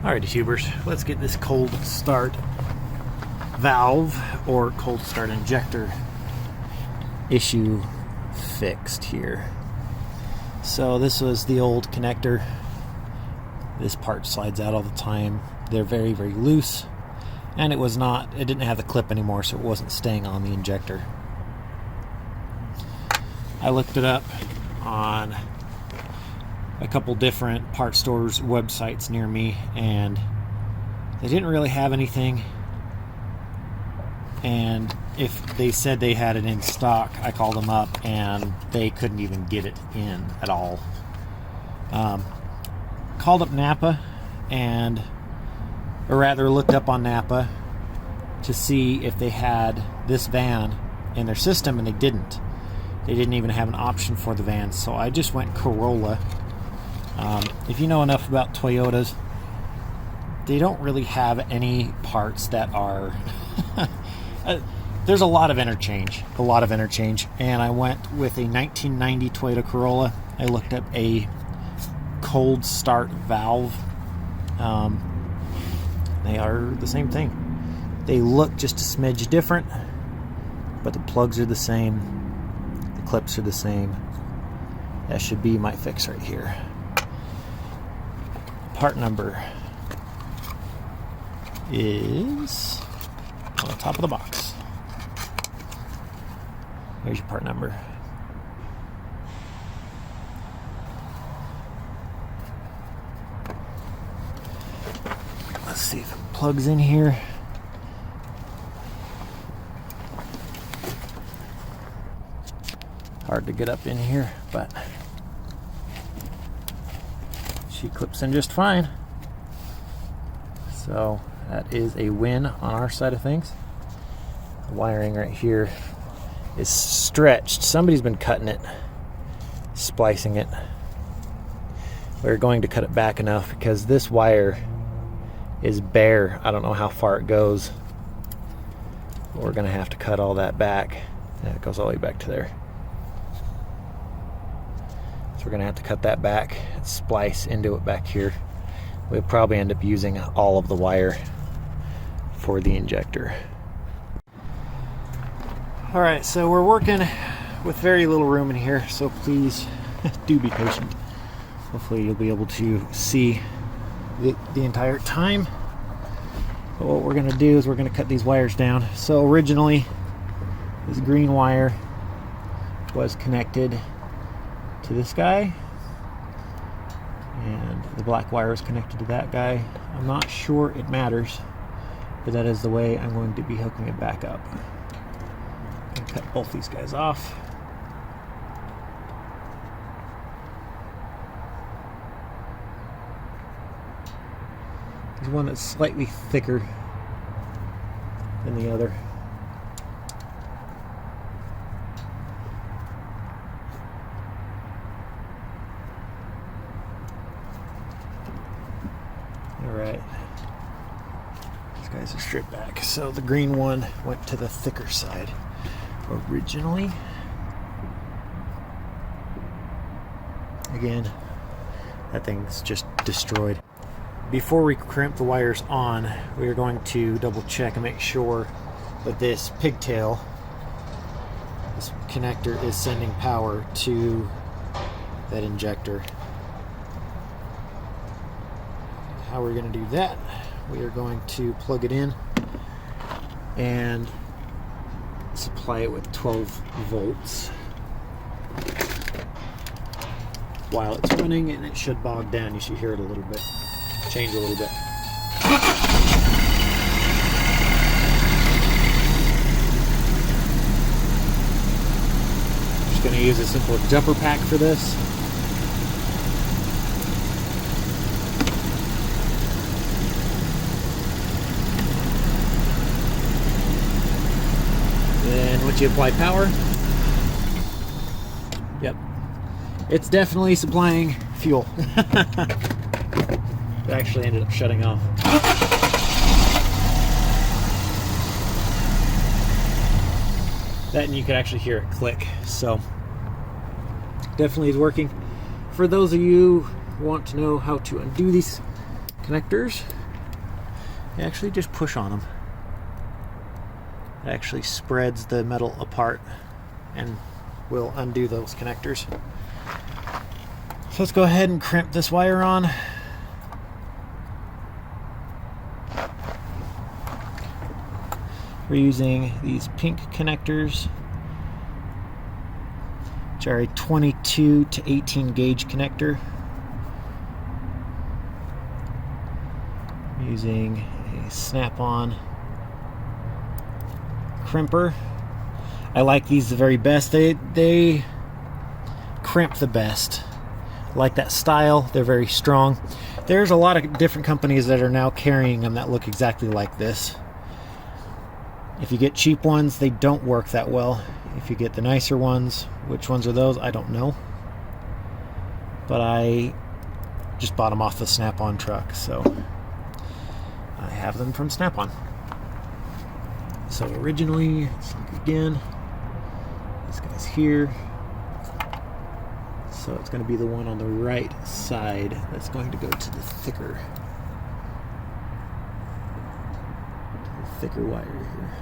Alrighty, tubers, let's get this cold start valve or cold start injector issue fixed here. So this was the old connector. This part slides out all the time. They're very, very loose, and it didn't have the clip anymore, so it wasn't staying on the injector. I looked it up on a couple different part stores websites near me, and they didn't really have anything. And if they said they had it in stock, I called them up and they couldn't even get it in at all. Called up Napa, or rather looked up on Napa to see if they had this van in their system, and they didn't. They didn't even have an option for the van, so I just went Corolla. If you know enough about Toyotas, they don't really have any parts that are there's a lot of interchange, and I went with a 1990 Toyota Corolla. I looked up a cold start valve. They are the same thing. They look just a smidge different, but the plugs are the same, the clips are the same. That should be my fix right here. Part number is on the top of the box. There's your part number. Let's see if it plugs in here. Hard to get up in here, but she clips in just fine. So that is a win on our side of things. The wiring right here is stretched. Somebody's been cutting it, splicing it. We're going to cut it back enough because this wire is bare. I don't know how far it goes. We're going to have to cut all that back. Yeah, it goes all the way back to there. So we're going to have to cut that back and splice into it back here. We'll probably end up using all of the wire for the injector. Alright, so we're working with very little room in here, so please do be patient. Hopefully you'll be able to see the entire time. But what we're going to do is we're going to cut these wires down. So originally this green wire was connected to this guy, and the black wire is connected to that guy. I'm not sure it matters, but that is the way I'm going to be hooking it back up. I'm going to cut both these guys off. There's one that's slightly thicker than the other. Alright, these guys are stripped back. So the green one went to the thicker side originally. Again, that thing's just destroyed. Before we crimp the wires on, we are going to double check and make sure that this pigtail, this connector, is sending power to that injector. How we're going to do that, we are going to plug it in and supply it with 12 volts while it's running, and it should bog down. You should hear it a little bit, change a little bit. Just going to use a simple jumper pack for this. Then once you apply power, yep, it's definitely supplying fuel. It actually ended up shutting off. That, and you could actually hear it click. So definitely is working. For those of you who want to know how to undo these connectors, you actually just push on them. It actually spreads the metal apart and will undo those connectors. So let's go ahead and crimp this wire on. We're using these pink connectors, which are a 22 to 18 gauge connector. I'm using a snap-on crimper. I like these the very best. They crimp the best. I like that style. They're very strong. There's a lot of different companies that are now carrying them that look exactly like this. If you get cheap ones, they don't work that well. If you get the nicer ones, which ones are those? I don't know. But I just bought them off the Snap-on truck, so I have them from Snap-on. So originally, let's look again. This guy's here. So it's going to be the one on the right side that's going to go to the thicker wire here.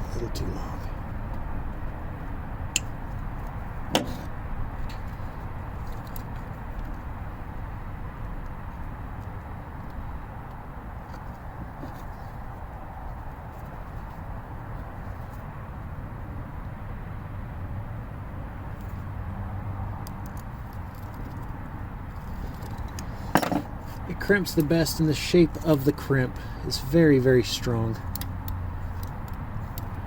A little too long. It crimps the best, and the shape of the crimp is very, very strong.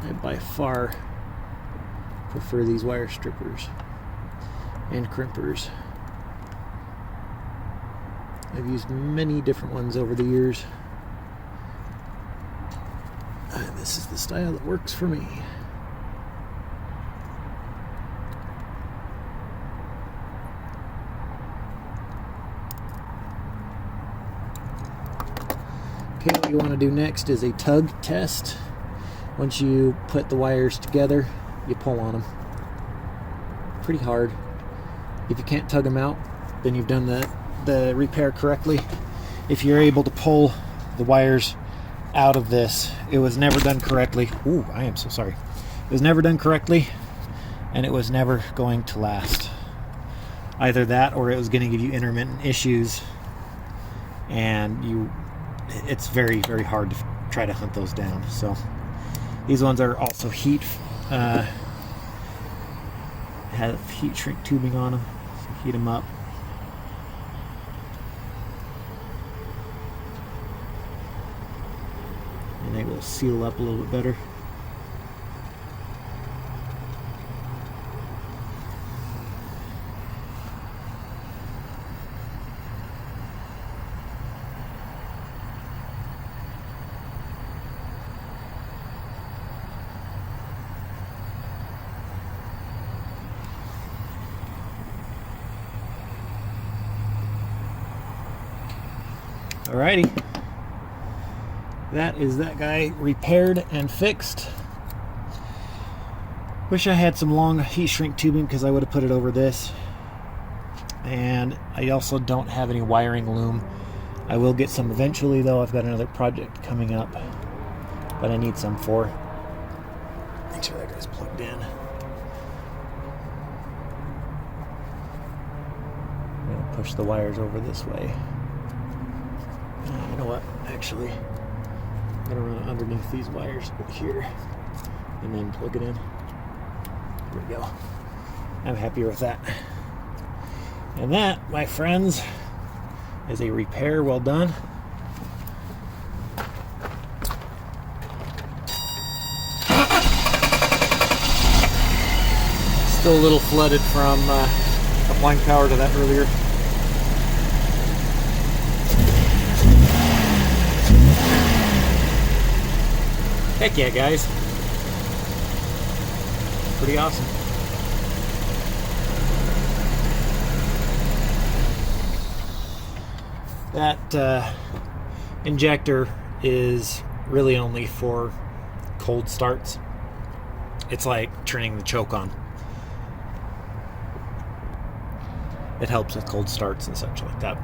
I by far prefer these wire strippers and crimpers. I've used many different ones over the years. And this is the style that works for me. Okay, what you want to do next is a tug test. Once you put the wires together, you pull on them pretty hard. If you can't tug them out, then you've done the repair correctly. If you're able to pull the wires out of this, it was never done correctly. Ooh, I am so sorry. It was never done correctly, and it was never going to last. Either that, or it was going to give you intermittent issues, and it's very, very hard to try to hunt those down. So these ones are also have heat shrink tubing on them, so heat them up. And they will seal up a little bit better. Alrighty, that is that guy repaired and fixed. Wish I had some long heat shrink tubing because I would have put it over this. And I also don't have any wiring loom. I will get some eventually though. I've got another project coming up, but I need some for. Make sure that guy's plugged in. I'm going to push the wires over this way. You know what, actually, I'm going to run underneath these wires here and then plug it in. There we go. I'm happier with that. And that, my friends, is a repair well done. Still a little flooded from applying power to that earlier. Heck yeah, guys. Pretty awesome. That Injector is really only for cold starts. It's like turning the choke on. It helps with cold starts and such like that.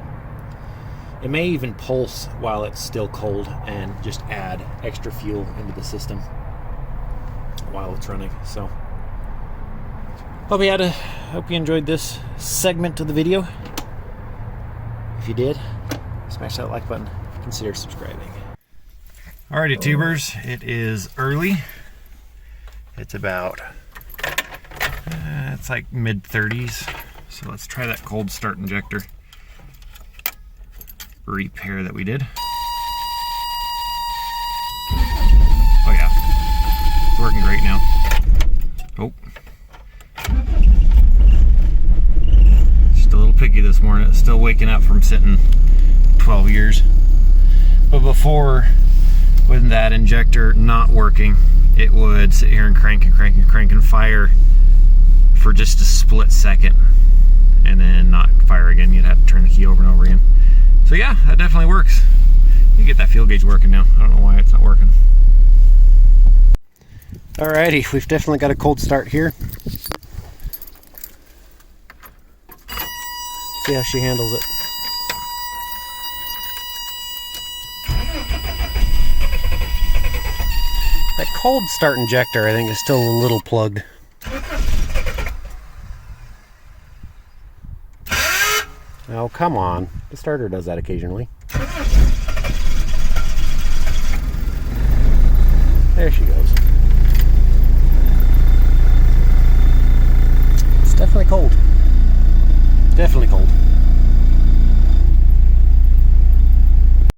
It may even pulse while it's still cold and just add extra fuel into the system while it's running. So hope you enjoyed this segment of the video. If you did, smash that like button. Consider subscribing. Alrighty, tubers, it is early. It's about it's like mid-30s. So let's try that cold start injector repair that we did. Oh yeah, it's working great now. Oh, just a little picky this morning. It's still waking up from sitting 12 years. But before, with that injector not working, it would sit here and crank and fire for just a split second and then not fire again. You'd have to turn the key over and over again. So yeah, that definitely works. You get that fuel gauge working now. I don't know why it's not working. Alrighty, we've definitely got a cold start here. See how she handles it. That cold start injector, I think, is still a little plugged. Oh, come on. The starter does that occasionally. There she goes. It's definitely cold. Definitely cold.